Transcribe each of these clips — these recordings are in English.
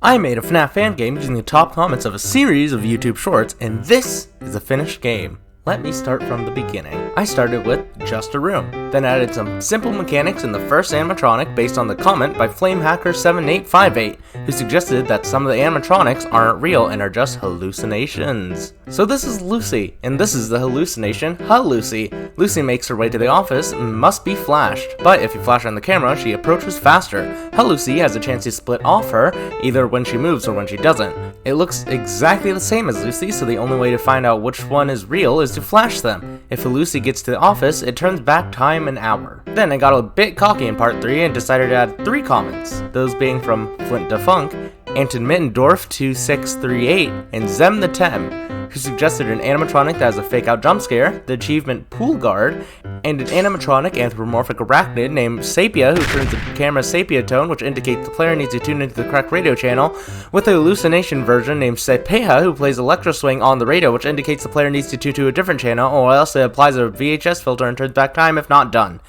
I made a FNaF fan game using the top comments of a series of YouTube shorts, and this is a finished game. Let me start from the beginning. I started with just a room, then added some simple mechanics in the first animatronic based on the comment by FlameHacker7858, who suggested that some of the animatronics aren't real and are just hallucinations. So this is Lucy, and this is the hallucination, Lucy. Lucy makes her way to the office and must be flashed, but if you flash her on the camera, she approaches faster. Lucy has a chance to split off her, either when she moves or when she doesn't. It looks exactly the same as Lucy, so the only way to find out which one is real is to flash them. If Lucy gets to the office, it turns back time an hour. Then I got a bit cocky in part 3 and decided to add 3 comments, those being from Flint DeFunk, Anton Mittendorf 2638, and Zem the Tem, who suggested an animatronic that has a fake-out jump scare, the achievement Pool Guard, and an animatronic anthropomorphic arachnid named Sapia, who turns the camera's sepia tone, which indicates the player needs to tune into the correct radio channel, with a hallucination version named Sepeha, who plays electro swing on the radio, which indicates the player needs to tune to a different channel, or else it applies a VHS filter and turns back time if not done.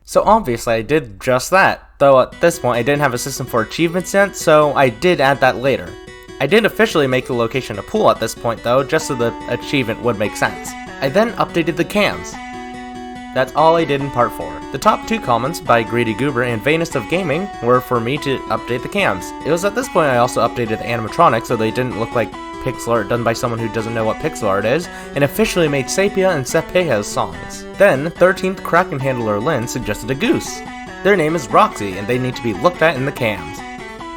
So obviously I did just that, though at this point I didn't have a system for achievements yet, so I did add that later. I did officially make the location a pool at this point though, just so the achievement would make sense. I then updated the cams. That's all I did in part 4. The top 2 comments by Greedy Goober and Vainest of Gaming were for me to update the cams. It was at this point I also updated the animatronics so they didn't look like pixel art done by someone who doesn't know what pixel art is, and officially made Sapia and Sepeha's songs. Then, 13th Kraken handler Lynn suggested a goose. Their name is Roxy, and they need to be looked at in the cams.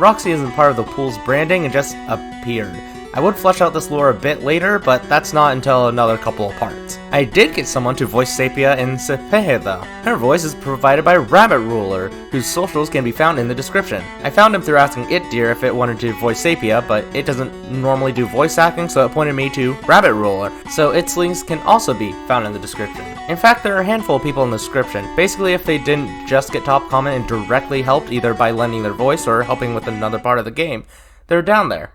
Roxy isn't part of the pool's branding and just appeared. I would flesh out this lore a bit later, but that's not until another couple of parts. I did get someone to voice Sapia in Sepeha though. Her voice is provided by Rabbit Ruler, whose socials can be found in the description. I found him through asking It Dear if it wanted to voice Sapia, but it doesn't normally do voice acting, so it pointed me to Rabbit Ruler, so its links can also be found in the description. In fact, there are a handful of people in the description. Basically, if they didn't just get top comment and directly helped either by lending their voice or helping with another part of the game, they're down there.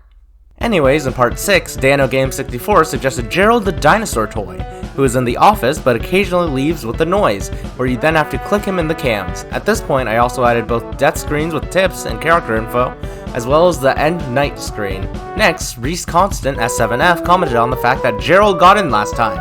Anyways, in part 6, DanoGame64 suggested Gerald the dinosaur toy, who is in the office but occasionally leaves with a noise, where you then have to click him in the cams. At this point, I also added both death screens with tips and character info, as well as the end night screen. Next, Reese Constant as FNaF commented on the fact that Gerald got in last time.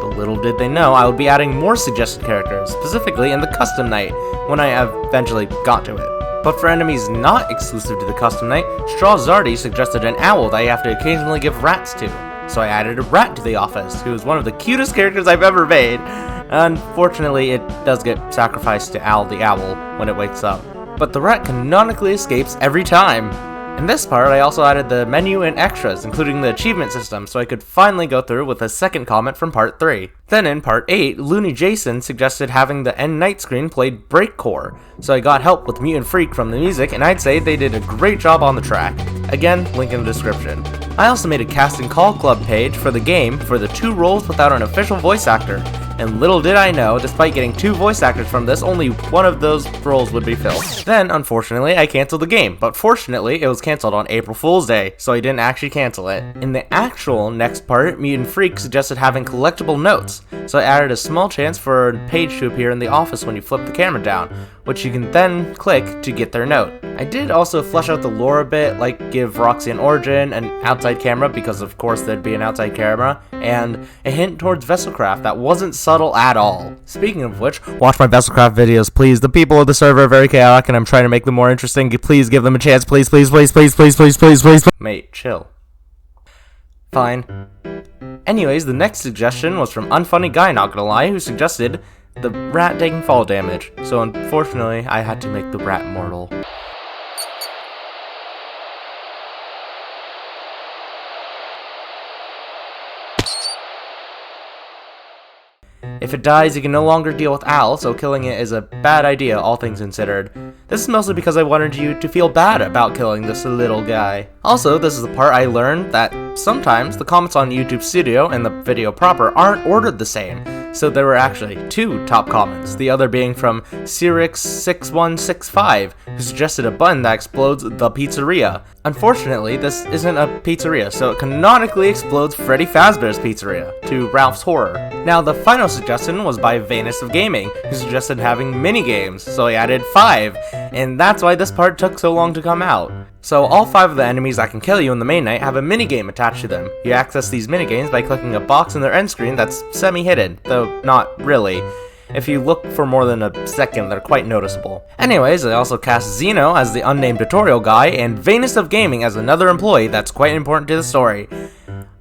But little did they know I would be adding more suggested characters, specifically in the custom night, when I eventually got to it. But for enemies not exclusive to the custom night, Straw Zardy suggested an owl that you have to occasionally give rats to. So I added a rat to the office, who is one of the cutest characters I've ever made. Unfortunately, it does get sacrificed to Owl the owl when it wakes up. But the rat canonically escapes every time. In this part, I also added the menu and extras, including the achievement system, so I could finally go through with a second comment from part 3. Then in part 8, Looney Jason suggested having the end night screen played breakcore, so I got help with Mutant Freak from the music, and I'd say they did a great job on the track. Again, link in the description. I also made a casting call club page for the game for the 2 roles without an official voice actor, and little did I know, despite getting 2 voice actors from this, only one of those roles would be filled. Then, unfortunately, I canceled the game, but fortunately, it was canceled on April Fool's Day, so I didn't actually cancel it. In the actual next part, Mutant Freak suggested having collectible notes, so I added a small chance for a page to appear in the office when you flip the camera down, which you can then click to get their note. I did also flesh out the lore a bit, like give Roxy an origin, an outside camera, because of course there'd be an outside camera, and a hint towards Vesselcraft that wasn't subtle at all. Speaking of which, watch my Vesselcraft videos, please. The people of the server are very chaotic, and I'm trying to make them more interesting. Please give them a chance, please, please, please, please, please, please, please, please. Mate, chill. Fine. Anyways, the next suggestion was from Unfunny Guy, not gonna lie, who suggested the rat taking fall damage. So unfortunately, I had to make the rat mortal. If it dies, you can no longer deal with Al, so killing it is a bad idea, all things considered. This is mostly because I wanted you to feel bad about killing this little guy. Also, this is the part I learned that sometimes the comments on YouTube Studio and the video proper aren't ordered the same. So there were actually 2 top comments, the other being from Sirix6165, who suggested a button that explodes the pizzeria. Unfortunately, this isn't a pizzeria, so it canonically explodes Freddy Fazbear's Pizzeria, to Ralph's horror. Now, the final suggestion was by Vainest of Gaming, who suggested having mini-games, so I added 5, and that's why this part took so long to come out. So all 5 of the enemies that can kill you in the main night have a minigame attached to them. You access these minigames by clicking a box in their end screen that's semi-hidden, though not really. If you look for more than a second, they're quite noticeable. Anyways, they also cast Xeno as the unnamed tutorial guy, and Venus of Gaming as another employee that's quite important to the story.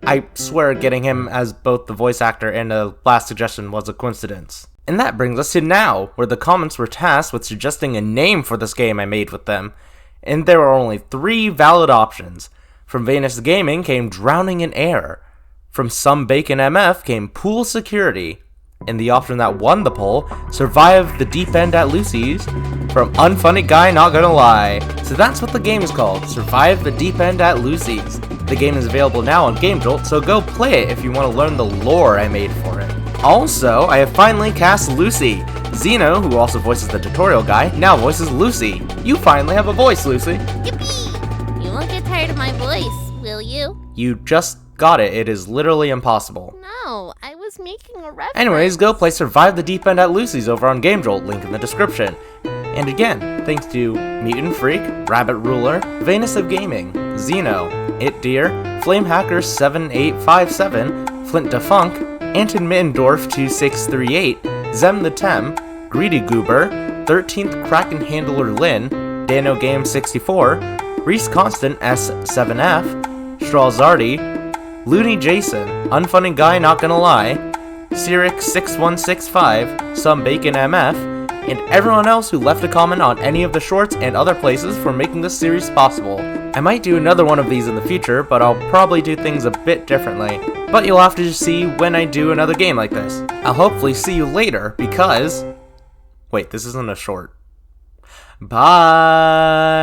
I swear getting him as both the voice actor and the last suggestion was a coincidence. And that brings us to now, where the comments were tasked with suggesting a name for this game I made with them. And there were only 3 valid options. From Venus Gaming came Drowning in Air. From Some Bacon MF came Pool Security. And the option that won the poll, Survive the Deep End at Lucy's, from Unfunny Guy Not Gonna Lie. So that's what the game is called, Survive the Deep End at Lucy's. The game is available now on GameJolt, so go play it if you want to learn the lore I made for it. Also, I have finally cast Lucy. Xeno, who also voices the tutorial guy, now voices Lucy. You finally have a voice, Lucy. Yippee! You won't get tired of my voice, will you? You just got it. It is literally impossible. No, I was making a reference. Anyways, go play Survive the Deep End at Lucy's over on GameJolt, link in the description. And again, thanks to Mutant Freak, Rabbit Ruler, Venus of Gaming, Xeno, It Deer, Flamehacker 7857, Flint Defunk, Anton Mittendorf 2638, Zem the Tem, Greedy Goober, 13th Kraken Handler Lynn, Dano Game 64, Reese Constant S7F, Strawzardi, Looney Jason, Unfunny Guy Not Gonna Lie, Cyric 6165, Some Bacon MF, and everyone else who left a comment on any of the shorts and other places for making this series possible. I might do another one of these in the future, but I'll probably do things a bit differently. But you'll have to just see when I do another game like this. I'll hopefully see you later, because... Wait, this isn't a short. Bye!